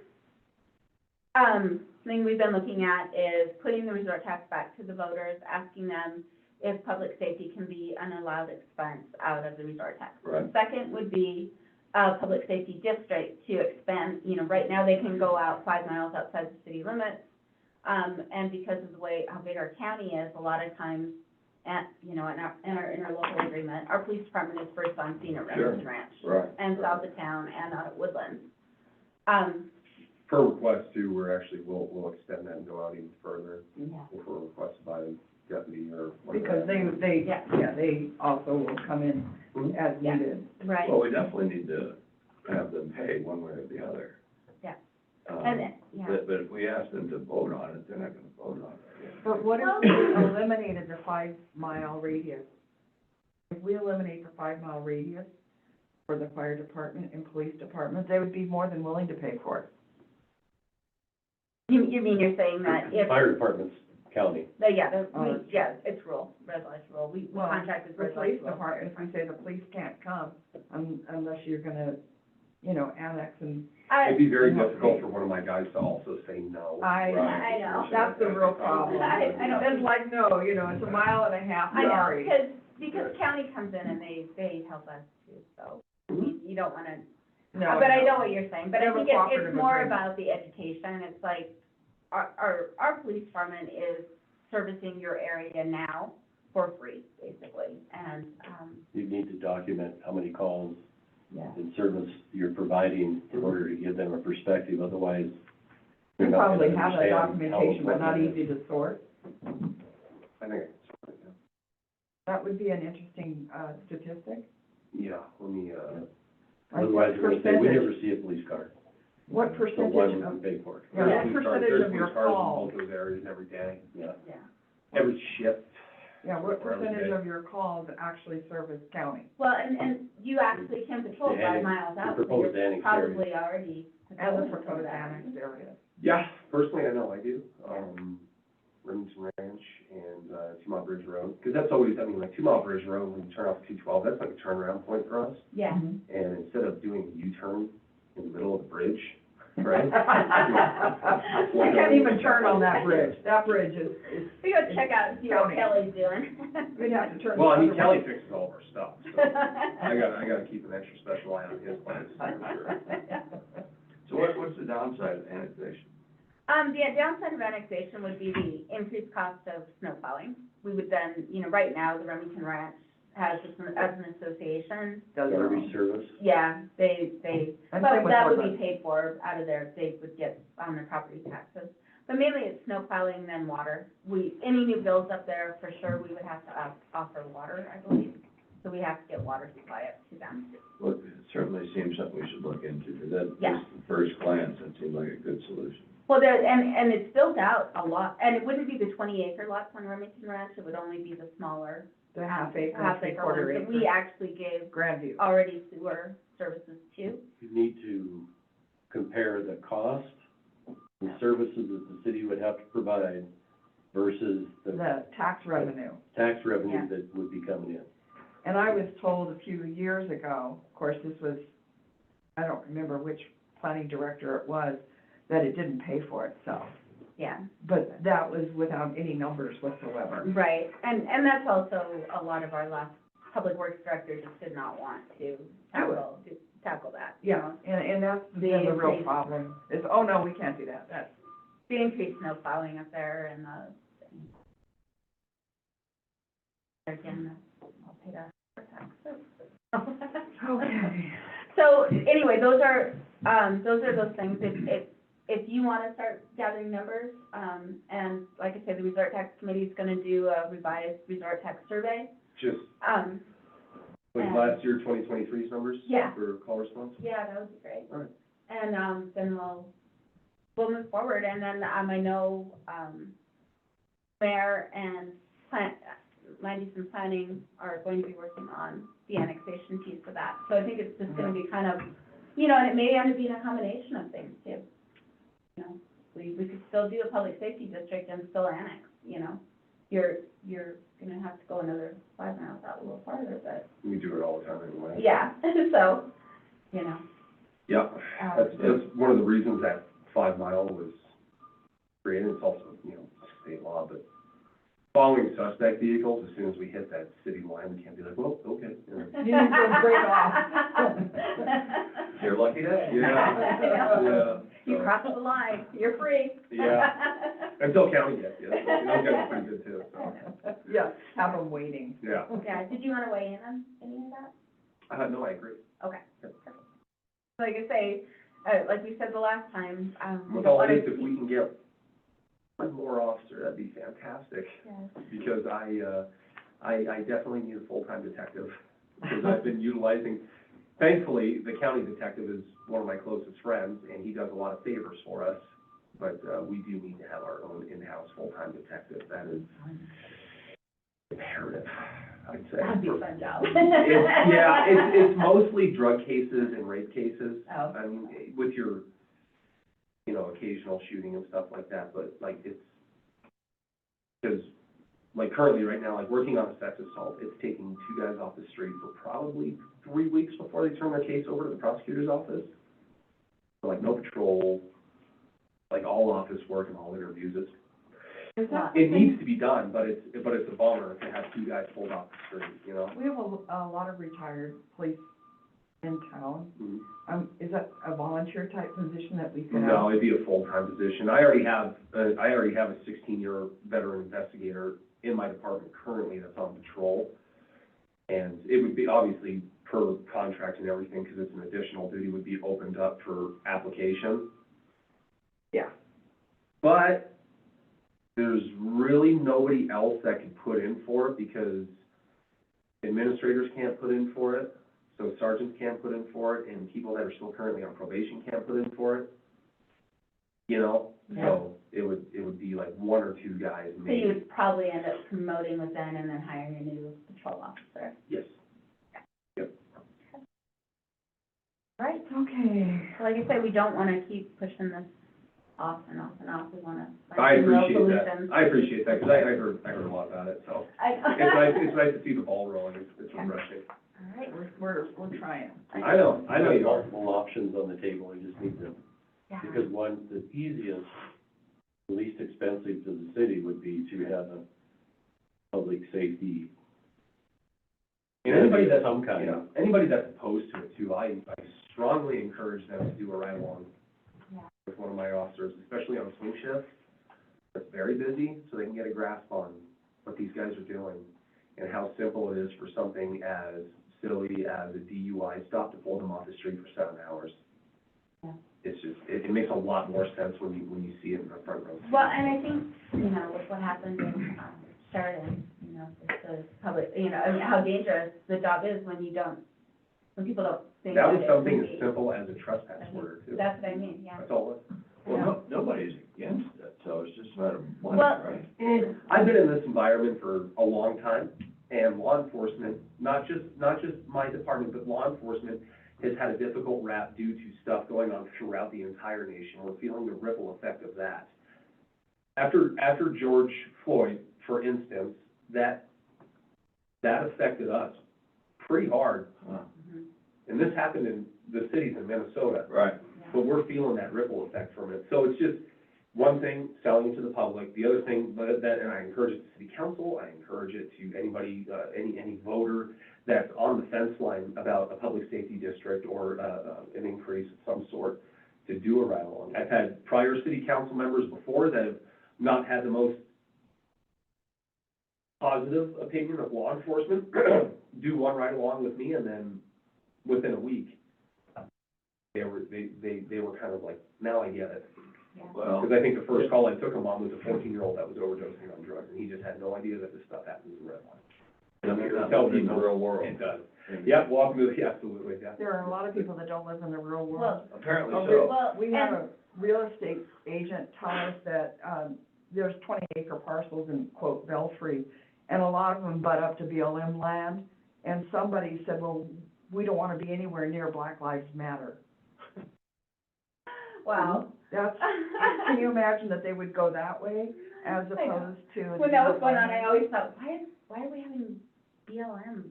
thing we've been looking at is putting the resort tax back to the voters, asking them if public safety can be an allowed expense out of the resort tax. Right. Second would be, public safety district to expand, you know, right now they can go out 5 miles outside the city limits. And because of the way, how big our county is, a lot of times, you know, in our interlocal agreement, our police department is first on scene at Remington Ranch. Right. And south of town and out at Woodlands. Per request too, we'll extend that and go out even further Yeah. if we're requested by the deputy or whatever. Because they also will come in as Yeah. needed. Right. Well, we definitely need to have them pay one way or the other. Yeah. Um, And, yeah. But if we ask them to vote on it, they're not gonna vote on it. But what if we eliminated the 5-mile radius? If we eliminate the 5-mile radius for the fire department and police department, they would be more than willing to pay for it. You mean you're saying that if, Fire department's county. yeah, it's rural, Red Light rural, we Well, contract with The Red police Light rural. department, if we say the police can't come unless you're gonna, you know, annex and, It'd be very difficult for one of my guys to also say no. I know. that's the real problem. I know. It's like, no, you know, it's a mile and a half, I know, sorry. because county comes in and they help us too, so you don't wanna, No, but I no. know what you're saying, but They I have a think it's cooperative more agreement. about the education, it's like, our police department is servicing your area now for free, basically, and, You need to document how many calls yeah. and service you're providing in order to give them a perspective, otherwise. You they're not gonna probably have that understand how documentation, but not important it easy to sort. I think, That would be an interesting, statistic. yeah, let me, Like Otherwise, what they're gonna say, we percentage- never see a police car. What So why percentage would of, we pay for it? Yeah, there's what police cars- percentage there's of your police cars in calls? both those areas every day, Yeah. Yeah. every shift. yeah, what Or every percentage day. of your calls actually service county? Well, and you actually can patrol The 5 miles the out, so proposed you're annex area. probably already As patrolling a some of proposed that. annexed area. Yeah, personally, I know I do. Remington Ranch and, 2 Mile Bridge Road, because that's always, I mean, like 2 Mile Bridge Road, when you turn off 212, that's like a turnaround point for us. Yeah. Mhm. And instead of doing a U-turn in the middle of the bridge, right? You can't even turn on that bridge. That bridge is, We go check out and see what County. Kelly's doing. we'd have to turn. Well, I mean, the Kelly other way. fixes all of our stuff, so I gotta keep an extra special eye on his plans, for sure. So what's the downside of annexation? The downside of annexation would be the increased cost of snow plowing. We would then, you know, right now, the Remington Ranch has, as an association, Does their Garbage own. service. yeah, they, And but same with that would be Woodland. paid for out of their, they would get on their property taxes. But mainly it's snow plowing, then water. Any new builds up there, for sure, we would have to offer water, I believe. So we have to get water supply up to them. Well, it certainly seems something we should look into, because that, Yeah. just at first glance, that seemed like a good solution. Well, and it's built out a lot, and it wouldn't be the 20-acre lots on Remington Ranch, it would only be the smaller, The half acre, half-acre ones 3/4 that we acre. actually gave Grandview. already sewer services to. You need to compare the cost, the services that the city would have to provide versus the The tax revenue. tax Yeah. revenue that would be coming in. And I was told a few years ago, of course, this was, I don't remember which planning director it was, that it didn't pay for itself. Yeah, But that was without any numbers whatsoever. right, and that's also a lot of our last public works director just did not want to tackle that. you Yeah, know. and that's The been the real increase. problem, is, oh, no, we can't do that, that's, The increased snow plowing up there and again, I'll pay that for taxes. okay. So, anyway, those are those things, if you wanna start gathering numbers, and like I said, the Resort Tax Committee is gonna do a revised resort tax survey. Just like And- last year, 2023's numbers? Yeah. For call response? Yeah, that would be great. All right. And, then we'll move forward, and then, I know, Mayor and land use and planning are going to be working on the annexation piece of that. So I think it's just gonna be kind of, you know, and it may end up being a combination of things too. You know, we could still do a public safety district and still annex, you know? You're gonna have to go another 5 miles out a little farther, but, We do it all the time anyway. yeah, so, you know. Yep, that's one of the reasons that 5 Mile was created. It's also, you know, state law, but following suspect vehicles, as soon as we hit that city line, we can't be like, well, okay. You know. You need to break off. Your lucky day. Yeah. You So, crossed the line, you're free. Yeah. Until county gets, yeah, those guys are pretty good too, so, Yeah, have them waiting. yeah. Yeah, did you wanna weigh in on any of that? No, I agree. Okay, perfect. Like I say, like we said the last time, we With don't all wanna this, if keep- we can get one more officer, that'd be fantastic, Yes. because I definitely need a full-time detective, because I've been utilizing, thankfully, the county detective is one of my closest friends, and he does a lot of favors for us, but, we do need to have our own in-house full-time detective. That is imperative, I'd say. That'd be a fun job. It's mostly drug cases and rape cases. Oh. I mean, with your, you know, occasional shooting and stuff like that, but like it's, because like currently right now, like working on a sex assault, it's taking 2 guys off the street for probably 3 weeks before they turn their case over to the prosecutor's office. So like no patrol, like all office work and all interviews. Is that It needs to be done, but it's a bummer to have 2 guys pulled off the street, you know? We have a lot of retired police in town. Mhm. Is that a volunteer type position that we could have? No, it'd be a full-time position. I already have a 16-year veteran investigator in my department currently that's on patrol. And it would be, obviously, per contract and everything, because it's an additional duty, would be opened up for application. Yeah. But there's really nobody else that can put in for it, because administrators can't put in for it. So sergeants can't put in for it, and people that are still currently on probation can't put in for it. You know, so it would be like 1 or 2 guys So you maybe. would probably end up promoting within and then hiring a new patrol officer. Yes. Right. Okay. So like I said, we don't wanna keep pushing this off and off and off, we wanna I find some real appreciate that. solutions. I appreciate that, because I heard a lot about it, so. It's nice to see the ball rolling. It's refreshing. All right. We're trying. I know you are. Multiple options on the table, we just need to, Yeah. because one, the easiest, least expensive to the city would be to have a public safety. And anybody that's, Some kind. you know, anybody that's opposed to it too, I strongly encourage them to do a ride-along Yeah. with one of my officers, especially on swing shift. It's very busy, so they can get a grasp on what these guys are doing and how simple it is for something as silly as a DUI stop to pull them off the street for 7 hours. Yeah. It's just, it makes a lot more sense when you see it in the front row. Well, and I think, you know, with what happened in, Sheridan, you know, the public, you know, I mean, how dangerous the job is when people don't think That that was it something would as be. simple as a trespass order too. That's what I mean, yeah. That's all it was. Well, nobody's against it, so it's just a matter of money, Well- right? I've been in this environment for a long time, and law enforcement, not just my department, but law enforcement has had a difficult rap due to stuff going on throughout the entire nation. We're feeling the ripple effect of that. After George Floyd, for instance, that affected us pretty hard. Huh. Mhm. And this happened in the cities in Minnesota. Right. But we're feeling that ripple effect from it. So it's just one thing, selling it to the public. The other thing, and I encourage it to city council, I encourage it to anybody, any voter that's on the fence line about a public safety district or, an increase of some sort, to do a ride-along. I've had prior city council members before that have not had the most positive opinion of law enforcement, do one ride-along with me, and then within a week, they were kind of like, now I get it. Well, Because I think the first call I took him on was a 14-year-old that was overdosing on drugs, and he just had no idea that this stuff happens in Red Line. I mean, that Tell lives in the people real world. It does. And Yep, welcome to the, absolutely, yeah. There are a lot of people that don't live in the real world. Well, Apparently Oh, so. well, We had a real estate agent tell us that, there's 20-acre parcels in, quote, Belfry, and a lot of them butt up to BLM land, and somebody said, well, we don't wanna be anywhere near Black Lives Matter. Wow. That's, can you imagine that they would go that way as I know. opposed to? When that was going on, I always thought, why are we having BLM?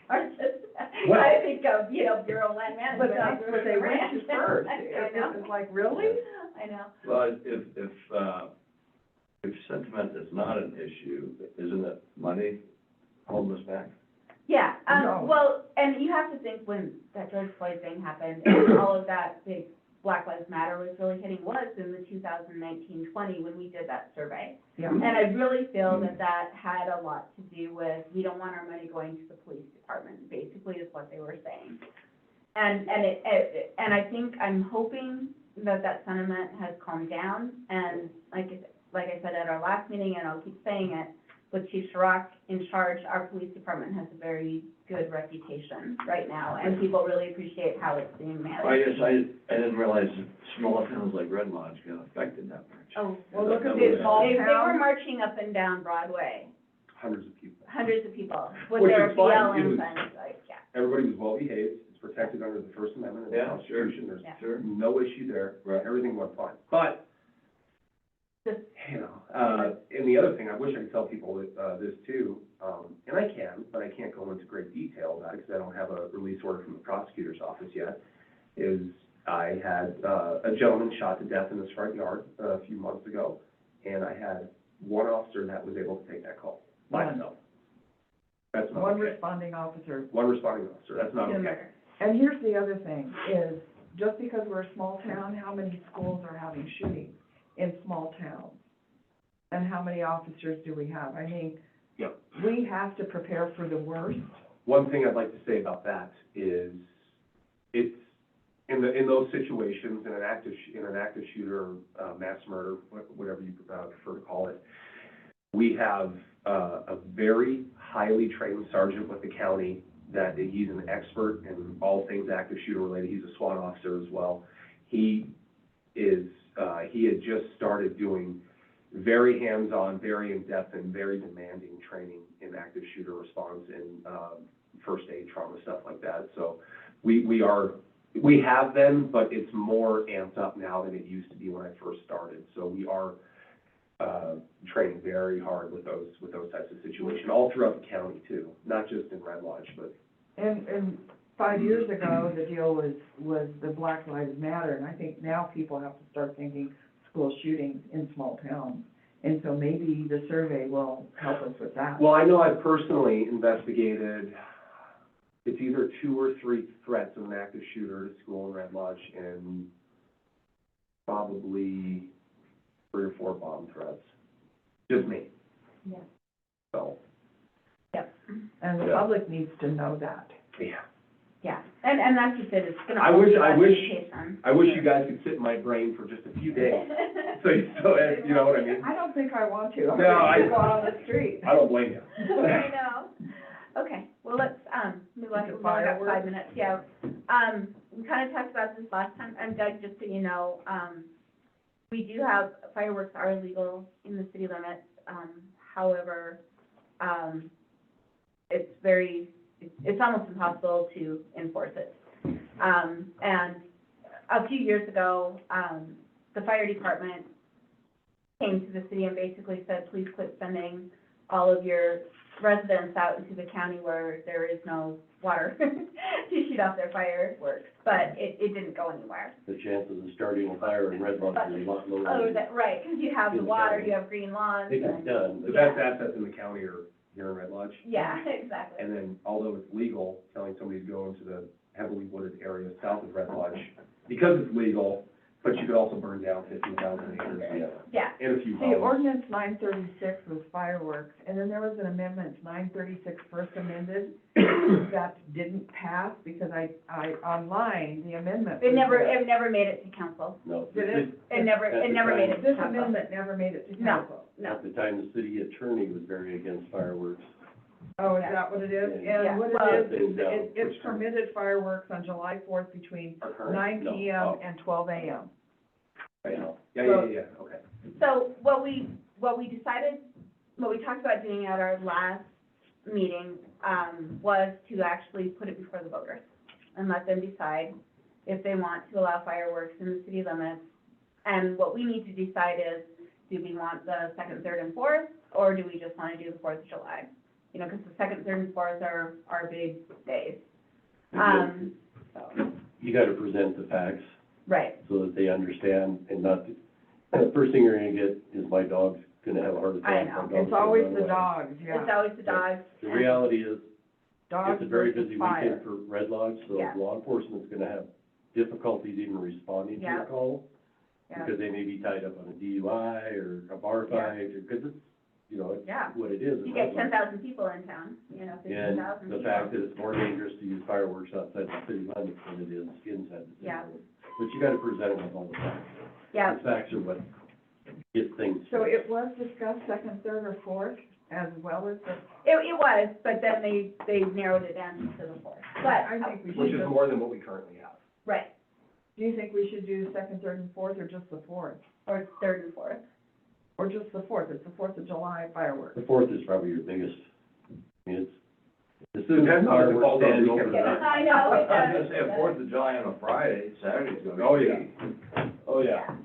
Or just, Well- I think of, Bureau of Land Management. But that's what they went to first. I It know, was like, really? I know. Well, if sentiment is not an issue, isn't it money holding us back? Yeah, No. well, and you have to think when that George Floyd thing happened, and all of that big Black Lives Matter was really hitting was in the 2019-20 when we did that survey. Yeah. And I really feel that that had a lot to do with, we don't want our money going to the police department, basically is what they were saying. And and I think, I'm hoping that that sentiment has calmed down, and like I said at our last meeting, and I'll keep saying it, with Chief Chirac in charge, our police department has a very good reputation right now, and people really appreciate how it's being managed. I guess I didn't realize that small towns like Red Lodge got affected that much. Oh, Well, look at They- these small they were towns. marching up and down Broadway, Hundreds of people. hundreds of people, with Which their is fine. It BLM was- signs, like, yeah. Everybody was well behaved, it's protected under the First Amendment of the Yeah, sure. Constitution, there's Yeah. Sure. no issue there, Right. everything went fine. But, Just- and the other thing, I wish I could tell people this too, and I can, but I can't go into great detail about it because I don't have a release order from the prosecutor's office yet, is I had a gentleman shot to death in his front yard a few months ago, and I had one officer that was able to take that call by One. himself. That's not One okay. responding officer. One responding officer, that's not to the okay. murder. And here's the other thing, is just because we're a small town, how many schools are having shootings in small towns? And how many officers do we have? I mean, Yep. we have to prepare for the worst. One thing I'd like to say about that is, it's, in those situations, in an active shooter, mass murder, whatever you prefer to call it, we have, a very highly trained sergeant with the county, that he's an expert in all things active shooter related, he's a SWAT officer as well. He had just started doing very hands-on, very in-depth, and very demanding training in active shooter response and, first aid, trauma, stuff like that. So we have them, but it's more amped up now than it used to be when I first started. So we are, training very hard with those types of situations, all throughout the county too, not just in Red Lodge, but. And 5 years ago, the deal was the Black Lives Matter, and I think now people have to start thinking school shootings in small towns. And so maybe the survey will help us with that. Well, I know I've personally investigated, it's either 2 or 3 threats of an active shooter at a school in Red Lodge, and probably 3 or 4 bomb threats. Just me. Yeah. So, Yep, And the Yeah. public needs to know that. yeah. yeah, and that's just it, it's gonna. I wish education. you guys could sit in my brain for just a few days, so you know what I mean? I don't think I want to. I'm No, ready to I- go out on the street. I don't blame you. I know. Okay, well, let's, move on, Is it we've only got fireworks? 5 minutes, yeah. We kind of talked about this last time, and Doug, just so you know, we do have, fireworks are illegal in the city limits. However, it's almost impossible to enforce it. And a few years ago, the fire department came to the city and basically said, please quit sending all of your residents out into the county where there is no water to shoot off their fireworks, but it didn't go anywhere. The chances of starting a fire in Red Lodge is a lot lower. Oh, right, because you have the In the water, county. you have green lawns. It and- gets done, The but best assets in the county are here in Red Lodge. Yeah, exactly. And then, although it's legal, telling somebody to go into the heavily wooded area south of Red Lodge, because it's legal, but you could also burn down 15,000 acres Yeah, and a few See, homes. ordinance 936 was fireworks, and then there was an amendment, 936 first amended, that didn't pass, because I, online, the amendment. it was never there. made it to council. no. Did it? It never At the made it time- to This council. amendment never made it to No. council. No, At the time, the city attorney was very against fireworks. Oh, is that what it is? Yeah. And what Well- it is, it's permitted fireworks on July 4th between Our current- 9 No. PM Oh. and 12 AM. Right now. Yeah, okay. so what we decided what we talked about doing at our last meeting, was to actually put it before the voters and let them decide if they want to allow fireworks in the city limits. And what we need to decide is, do we want the 2nd, 3rd, and 4th, or do we just want to do the 4th of July? You know, because the 2nd, 3rd, and 4th are our big days. So, You gotta present the facts right, so that they understand and not, the first thing you're gonna get is my dog's gonna have a heart attack. I know. my dog's It's gonna always run the away. dogs, yeah. it's always the dogs. The reality is, Dogs it's a very versus busy fire. weekend for Red Lodge, so Yeah. law enforcement's gonna have difficulties even responding to Yeah. a call, Yeah. because they may be tied up on a DUI or a bar Yeah. fight, because it's, you know, it's Yeah. what it is. You in get Red Lodge. 10,000 people in town, you know, 15,000 And the people. fact that it's more dangerous to use fireworks outside the city limits than it is inside the city Yeah. limits. But you gotta present it with all the facts. Yeah, The facts are what get things. So it was discussed 2nd, 3rd, or 4th, as well as the, it was, but then they narrowed it down to the 4th. But, I think we should Which is just, more than what we currently have. right, do you think we should do 2nd, 3rd, and 4th, or just the 4th? or 3rd and 4th. Or just the 4th, it's the 4th of July fireworks. The 4th is probably your biggest, I mean, it's, as Depends soon as on if it fireworks falls on stand the over weekend. the. I know, it I was does. gonna say, 4th of July on a Friday, Saturday's gonna be. Oh, yeah. busy. Oh, yeah.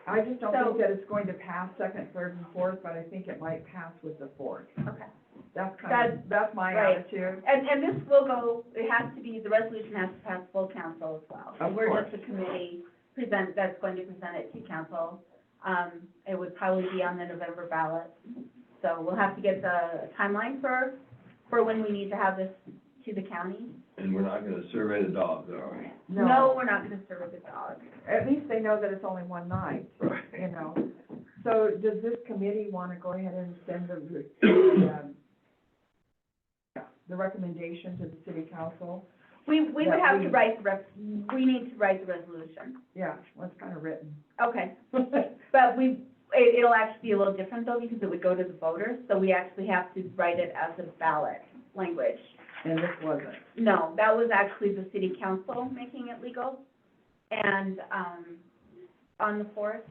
I just don't So- think that it's going to pass 2nd, 3rd, and 4th, but I think it might pass with the 4th. Okay. That's my right. attitude. And this will go, it has to be, the resolution has to pass full council as well. Of We're course. just a committee that's going to present it to council. It would probably be on the November ballot. So we'll have to get the timeline for when we need to have this to the county. And we're not gonna survey the dogs, are we? No, we're not gonna serve the dog. At least they know that it's only one night, Right. you know. So does this committee wanna go ahead and send the recommendation to the city council? We would Yeah, have we- to write we need to write the resolution. Yeah, well, it's kinda written. Okay, but it'll actually be a little different though, because it would go to the voters, so we actually have to write it as a ballot language. And this wasn't. No, that was actually the city council making it legal. And, on the 4th,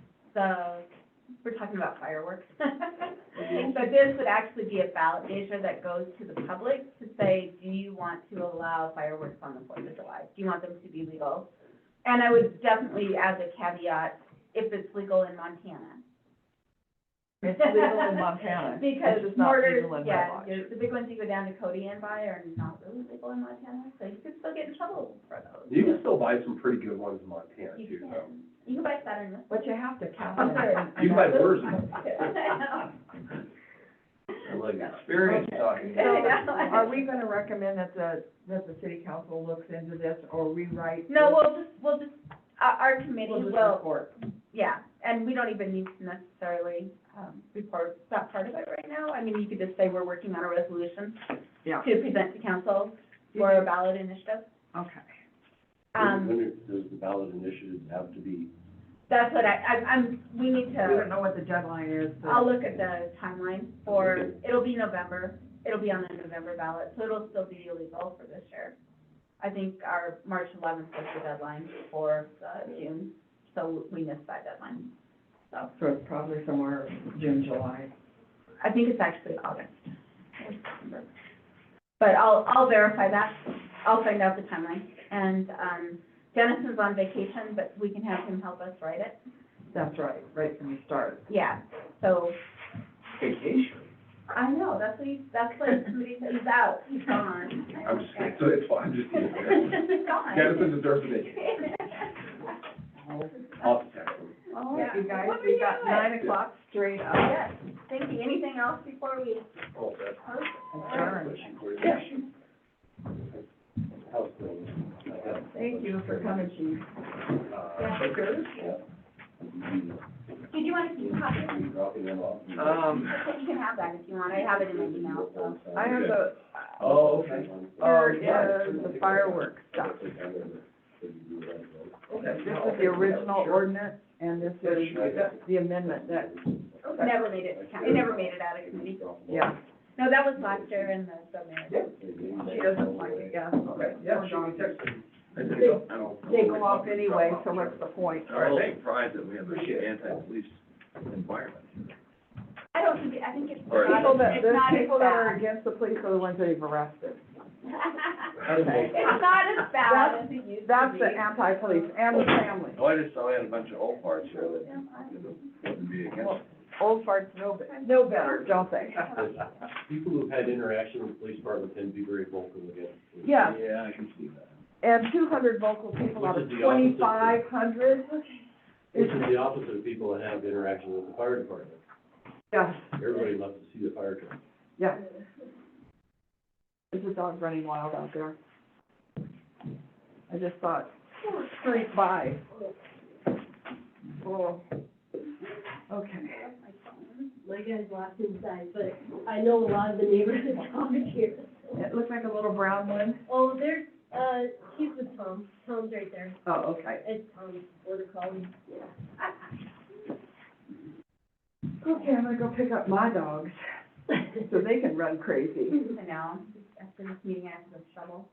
we're talking about fireworks. But this would actually be a ballot measure that goes to the public to say, do you want to allow fireworks on the 4th of July? Do you want them to be legal? And I would definitely add a caveat, if it's legal in Montana. It's legal in Montana. Because It's just not mortars, legal in Red yeah, Lodge. the big ones you go down to Cody and buy are not really legal in Montana, so you could still get in trouble for those. You can still buy some pretty good ones in Montana You too, can. though. You can buy Saturn Miss. But you have to count I'm it. sorry. You can buy Brewers. I like experience talking. So, are we gonna recommend that the city council looks into this, or rewrite? No, we'll just, our committee We'll just will, report. yeah, and we don't even need to necessarily, report that part of it right now. I mean, you could just say we're working on a resolution Yeah, to present to council for a ballot initiative. okay. When does the ballot initiative have to be? That's what we need We to. don't know what the deadline is. so- I'll look at the timeline for, it'll be November, it'll be on the November ballot, so it'll still be illegal for this year. I think our March 11th was the deadline for June, so we missed that deadline. So it's probably somewhere June, July. I think it's actually August. or September. But I'll verify that, I'll find out the timeline. And Dennis is on vacation, but we can have him help us write it. That's right, right from the start. Yeah, so, Vacation. I know, that's like somebody said, he's out, he's gone. I'm just kidding, so it's fine, I'm just kidding. He's gone. Dennison deserves a vacation. I'll have to text him. All Yeah. right, you guys, What are we you got doing? 9 o'clock straight up. Yes, thank you. Anything else before we Oh, that's. Adjourned. House bill. Thank you for coming, chief. Yeah. Did you want to keep a copy? Are you dropping them off? You can have that if you want. I have it in my email, so. I have the, Oh, okay. here is the fireworks stuff. This is the original ordinance, and this is the amendment that, Never made it, it never made it out of committee. yeah. No, that was last year in the submarine. She doesn't like it, yeah. Okay, yeah, she can text him. They go off anyway, so what's the point? All right, I'm surprised that we have an anti-police environment. I don't think, I think it's Or- not, People that, it's the not as people that are bad. against the police are the ones that you've arrested. It's not as bad as it used to be. That's the anti-police and the family. Oh, I just saw we had a bunch of old parts here that wouldn't be against. Old farts know better, don't they? People who've had interaction with the police department tend to be very vocal against. police. Yeah, Yeah, I can see that. and 200 vocal people out of Which is the opposite. 2,500. Which is the opposite of people that have interaction with the fire department. Yeah, Everybody loves to see the fire truck. yeah. There's a dog running wild out there. I just thought, street by. Oh, okay. My guy's locked inside, but I know a lot of the neighborhood dogs here. It looks like a little brown one. Oh, there's, he's with Tom. Tom's right there. Oh, okay. It's Tom's border collie, yeah. Okay, I'm gonna go pick up my dogs so they can run crazy. I know, after this meeting, I have to shovel.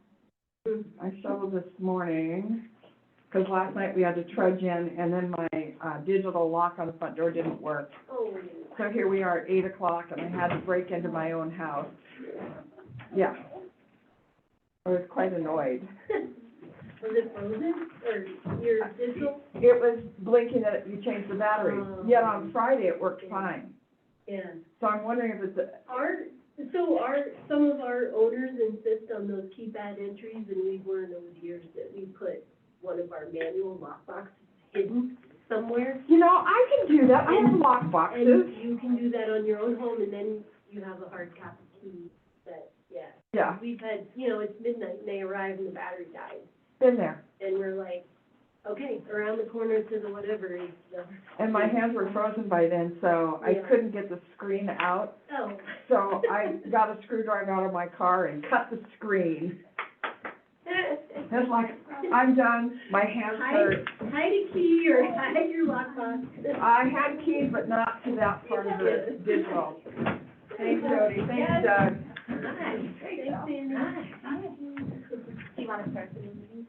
I shoveled this morning, 'cause last night we had to trudge in, and then my, digital lock on the front door didn't work. Oh, So here we are at 8 o'clock, and I had to break into my own house. Yeah. I was quite annoyed. was it frozen, or your digital? It was blinking that you changed the battery, Oh. yet on Friday it worked fine. Yeah. So I'm wondering if it's, Some of our owners insist on those keypad entries, and we've learned over the years that we put one of our manual lockboxes hidden somewhere. you know, I can do that, I have lock boxes. And you can do that on your own home, and then you have a hard copy key that, yeah. Yeah, We've had, you know, it's midnight, and they arrive and the battery died, been there. and we're like, okay, around the corner to the whatever is the. And my hands were frozen by then, so I Yeah. couldn't get the screen out. Oh. So I got a screwdriver out of my car and cut the screen. It's like, I'm done, my hands hurt. Hide a key or hide your lockbox. I had keys, but not to that part of the digital. Thanks, Jody, thanks, Doug. Thanks, Sandy. Do you wanna start the meeting?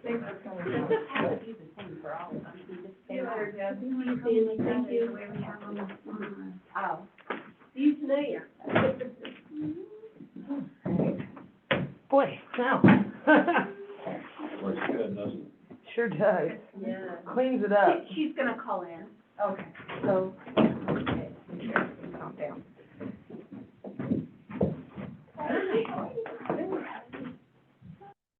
Thanks for coming. It doesn't have to be the same for all of them, you can just say Sure, that. Sandy, thank you. Oh. See you tonight. Boy, wow. Works good, doesn't it? Sure does. Yeah. Cleans it up. She's gonna call in. Okay. So